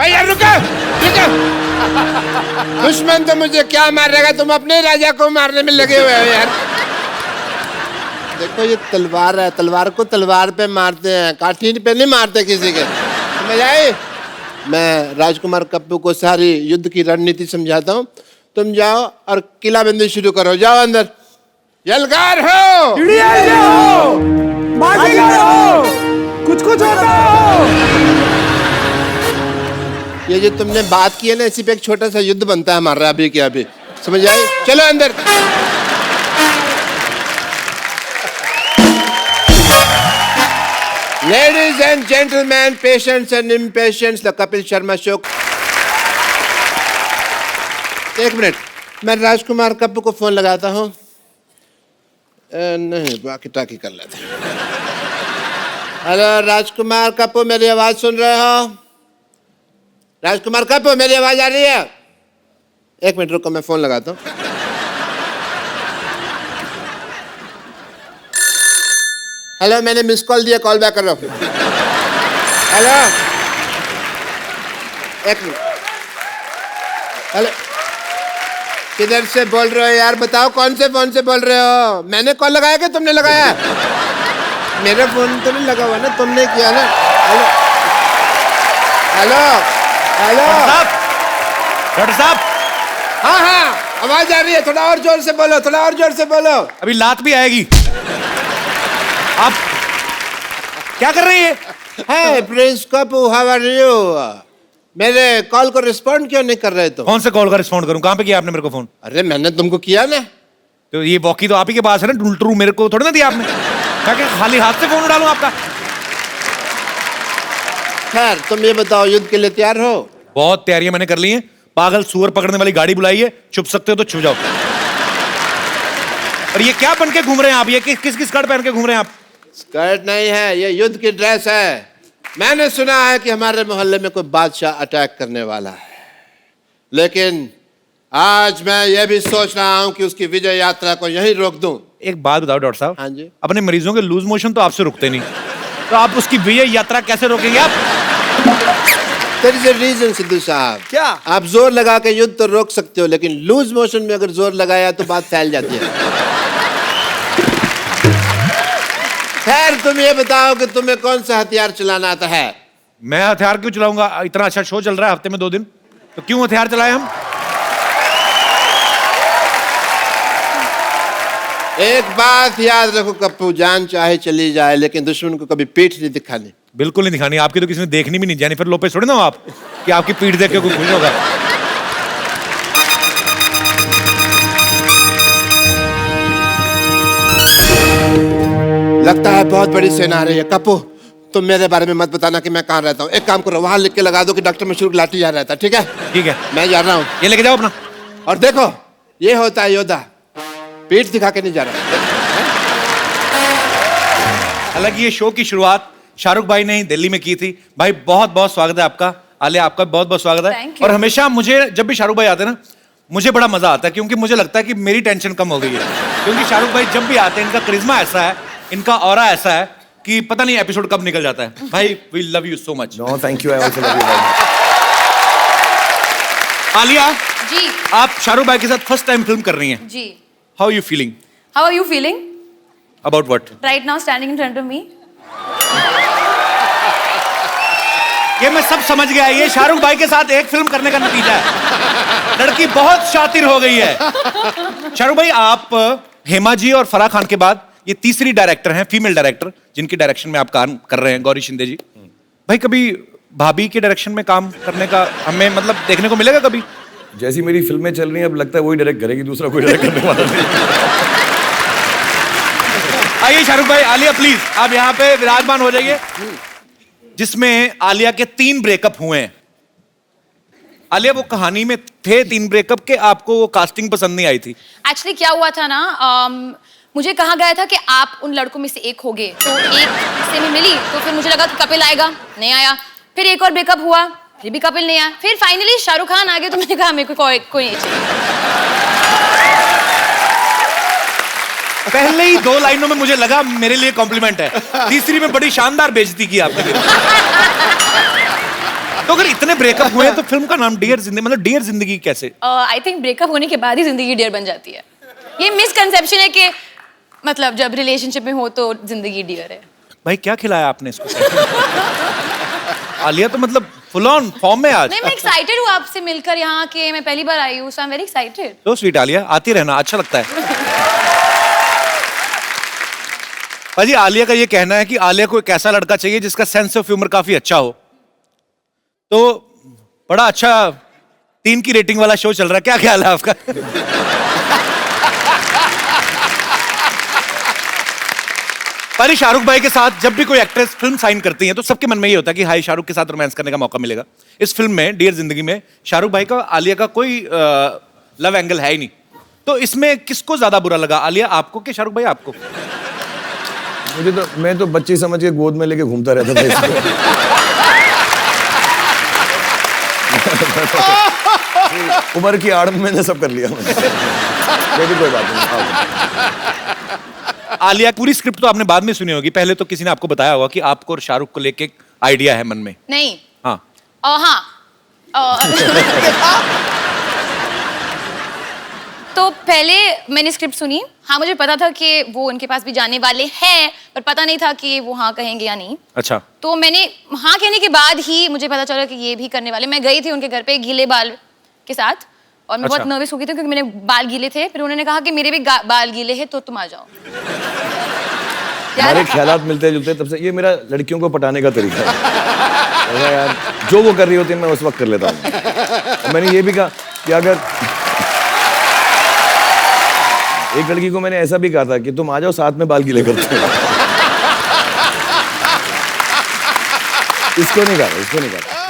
यार रुको रुको। दुश्मन तो मुझे क्या मारेगा, तुम अपने राजा को मारने में लगे हुए हो यार। देखो ये तलवार है, तलवार को तलवार पे मारते हैं, काठी पे नहीं मारते किसी के। समझ आई? मैं राजकुमार कप्पू को सारी युद्ध की रणनीति समझाता हूँ, तुम जाओ और किलाबंदी शुरू करो। जाओ अंदर। यलगार हो, हो, बाजीगर हो, कुछ होता हो। ये जो तुमने बात की है ना, इसी पे एक छोटा सा युद्ध बनता है हमारा अभी के अभी। समझ आई? चलो अंदर। Ladies and gentlemen, patients and impatients, the Kapil Sharma Show. एक मिनट, मैं राजकुमार कप्पू को फोन लगाता हूँ। नहीं, बाकी टाकी कर लेते। हेलो राजकुमार कप्पू, मेरी आवाज सुन रहे हो? राजकुमार कप्पू, मेरी आवाज आ रही है? एक मिनट रुको, मैं फोन लगाता हूँ। हेलो, मैंने मिस कॉल दिया, कॉल बैक कर रहा हूँ। हेलो, एक मिनट। हेलो, किधर से बोल रहे हो यार? बताओ कौन से फोन से बोल रहे हो? मैंने कॉल लगाया कि तुमने लगाया? मेरा फोन तो नहीं लगा हुआ ना, तुमने किया ना। हेलो हेलो हेलो डॉक्टर साहब। हाँ हाँ, आवाज आ रही है, थोड़ा और जोर से बोलो, थोड़ा और जोर से बोलो। अभी लात भी आएगी। आप क्या कर रही है? Hey, prince Kappu, how are you? मेरे कॉल को रिस्पॉन्ड क्यों नहीं कर रहे तुम? कौन से कॉल का रिस्पॉन्ड करूं? कहां पे किया आपने मेरे को फोन? अरे मैंने तुमको किया ना। तो ये वॉकी तो आप ही के पास है ना, टूलटरू मेरे को थोड़ी ना दिया आपने। क्या खाली हाथ से फोन उड़ालूं आपका? खैर तुम ये बताओ, युद्ध के लिए तैयार हो? बहुत तैयारियां मैंने कर ली हैं। पागल सुअर पकड़ने वाली गाड़ी बुलाई है, छुप सकते हो तो छुप जाओ। और ये क्या बन के घूम रहे हैं आप? ये किस स्कर्ट पहन के घूम रहे हैं आप? स्कर्ट नहीं है, ये युद्ध की ड्रेस है। मैंने सुना है कि हमारे मोहल्ले में कोई बादशाह अटैक करने वाला है, लेकिन आज मैं ये भी सोच रहा हूं कि उसकी विजय यात्रा को यहीं रोक दूं। एक बात बताओ डॉक्टर साहब। हाँ जी। अपने मरीजों के लूज मोशन तो आपसे रुकते नहीं, तो आप उसकी विजय यात्रा कैसे रोकेंगे आप? There is a reason, Sidhu साहब। क्या? आप जोर लगा के युद्ध तो रोक सकते हो, लेकिन लूज मोशन में अगर जोर लगाया तो बात फैल जाती है। खैर तुम ये बताओ कि तुम्हें कौन सा हथियार चलाना आता है? मैं हथियार क्यों चलाऊंगा? इतना अच्छा शो चल रहा है हफ्ते में 2 दिन, तो क्यों हथियार चलाए हम? एक बात याद रखो कप्पू, जान चाहे चली जाए लेकिन दुश्मन को कभी पीठ नहीं दिखानी। बिल्कुल नहीं दिखानी। आपकी तो किसी ने देखनी भी नहीं। जेनिफर लोपेज थोड़ी ना हो आप कि आपकी पीठ देख के कोई खुश होगा। लगता है बहुत बड़ी सेना आ रही है। कप्पू तुम मेरे बारे में मत बताना कि मैं कहाँ रहता हूँ। एक काम करो, वहां लिख के लगा दो कि डॉक्टर मशहूर लाठी यहाँ रहता है। ठीक है? ठीक है, मैं जा रहा हूँ। ये लेके जाओ अपना। और देखो, ये होता है योद्धा, पीठ दिखा के नहीं जा रहा। हालांकि ये शो की शुरुआत शाहरुख भाई ने ही दिल्ली में की थी। भाई बहुत बहुत स्वागत है आपका। आलिया आपका बहुत बहुत स्वागत है। और हमेशा मुझे जब भी शाहरुख भाई आते हैं ना, मुझे बड़ा मजा आता है, क्योंकि मुझे लगता है कि मेरी टेंशन कम हो गई है। क्योंकि शाहरुख भाई जब भी आते हैं, इनका करिश्मा ऐसा है, इनका ऑरा ऐसा है कि पता नहीं एपिसोड कब निकल जाता है। भाई we love you so much. No thank you, I also love you. Alia ji, आप शाहरुख भाई के साथ फर्स्ट टाइम फिल्म कर रही हैं। जी। How you feeling? How are you feeling? About what? Right now standing in front of me? ये मैं सब समझ गया। ये शाहरुख भाई के साथ एक फिल्म करने का नतीजा है। लड़की बहुत शातिर हो गई है। शाहरुख भाई, आप हेमा जी और फराह खान के बाद ये तीसरी डायरेक्टर हैं, फीमेल डायरेक्टर, जिनकी डायरेक्शन में आप काम कर रहे हैं, गौरी शिंदे जी। भाई कभी भाभी के डायरेक्शन में काम करने का हमें मतलब देखने को मिलेगा कभी? जैसी मेरी फिल्में चल रही हैं, अब लगता है वही डायरेक्ट करेगी, दूसरा कोई डायरेक्ट करने वाला नहीं। आइए शाहरुख भाई, आलिया प्लीज आप यहाँ पे विराजमान हो जाइए। जिसमें आलिया के 3 ब्रेकअप हुए हैं। आलिया वो कहानी में थे 3 ब्रेकअप के, आपको वो कास्टिंग पसंद नहीं आई थी? एक्चुअली क्या हुआ था ना, मुझे कहा गया था कि आप उन लड़कों में से एक होगे, तो एक से मैं मिली तो फिर मुझे लगा कि कपिल आएगा, नहीं आया। फिर एक और ब्रेकअप हुआ, फिर भी कपिल नहीं आया। फिर फाइनली शाहरुख खान आ गए, तो मैंने कहा मेरे को कोई नहीं चाहिए। पहले ही 2 लाइनों में मुझे लगा मेरे लिए कॉम्प्लीमेंट है, तीसरी में बड़ी शानदार बेइज्जती की आपने मेरी। तो अगर इतने ब्रेकअप हुए हैं तो फिल्म का नाम डियर जिंदगी, मतलब डियर जिंदगी कैसे? आई थिंक ब्रेकअप होने के बाद ही जिंदगी डियर बन जाती है। ये मिसकंसेप्शन है कि मतलब जब रिलेशनशिप में हो तो जिंदगी डियर है। भाई क्या खिलाया आपने इसको? आलिया तो मतलब फुल ऑन फॉर्म में आज। नहीं, मैं एक्साइटेड हूँ आपसे मिलकर यहाँ के, मैं पहली बार आई हूँ, सो आई एम वेरी एक्साइटेड। तो स्वीट आलिया, आती रहना, अच्छा लगता है। भाजी आलिया का ये कहना है कि आलिया को एक ऐसा लड़का चाहिए जिसका सेंस ऑफ ह्यूमर काफी अच्छा हो। तो बड़ा अच्छा 3 की रेटिंग वाला शो चल रहा है, क्या ख्याल है आपका? पर शाहरुख भाई के साथ जब भी कोई एक्ट्रेस फिल्म साइन करती है तो सबके मन में ये होता है कि हाई शाहरुख के साथ रोमांस करने का मौका मिलेगा। इस फिल्म में डियर जिंदगी में शाहरुख भाई का आलिया का कोई लव एंगल है ही नहीं। तो इसमें किसको ज्यादा बुरा लगा, आलिया आपको कि शाहरुख भाई आपको? मुझे तो, मैं तो बच्ची समझ के गोद में लेके घूमता रहता था इसको। उम्र की आड़ में मैंने सब कर लिया। लेकिन कोई बात नहीं। आलिया पूरी स्क्रिप्ट तो आपने बाद में सुनी होगी, पहले तो किसी ने आपको बताया होगा कि आपको और शाहरुख को लेके एक आइडिया है मन में। नहीं। हाँ। हाँ। तो पहले मैंने स्क्रिप्ट सुनी, हाँ मुझे पता था कि वो उनके पास भी जाने वाले हैं, पर पता नहीं था कि वो हाँ कहेंगे या नहीं। अच्छा। तो मैंने हाँ कहने के बाद ही मुझे पता चला कि ये भी करने वाले। मैं गई थी उनके घर पे गीले बाल के साथ और मैं बहुत नर्वस हो गई थी क्योंकि मेरे बाल गीले थे। फिर उन्होंने कहा कि मेरे भी बाल गीले हैं तो तुम आ जाओ। हमारे ख्यालात मिलते जुलते, तब से ये मेरा लड़कियों को पटाने का तरीका है। यार जो वो कर रही होती है मैं उस वक्त कर लेता हूँ। मैंने ये भी कहा कि अगर एक लड़की को मैंने ऐसा भी कहा था कि तुम आ जाओ साथ में बाल गीले करते हो। इसको नहीं कहा।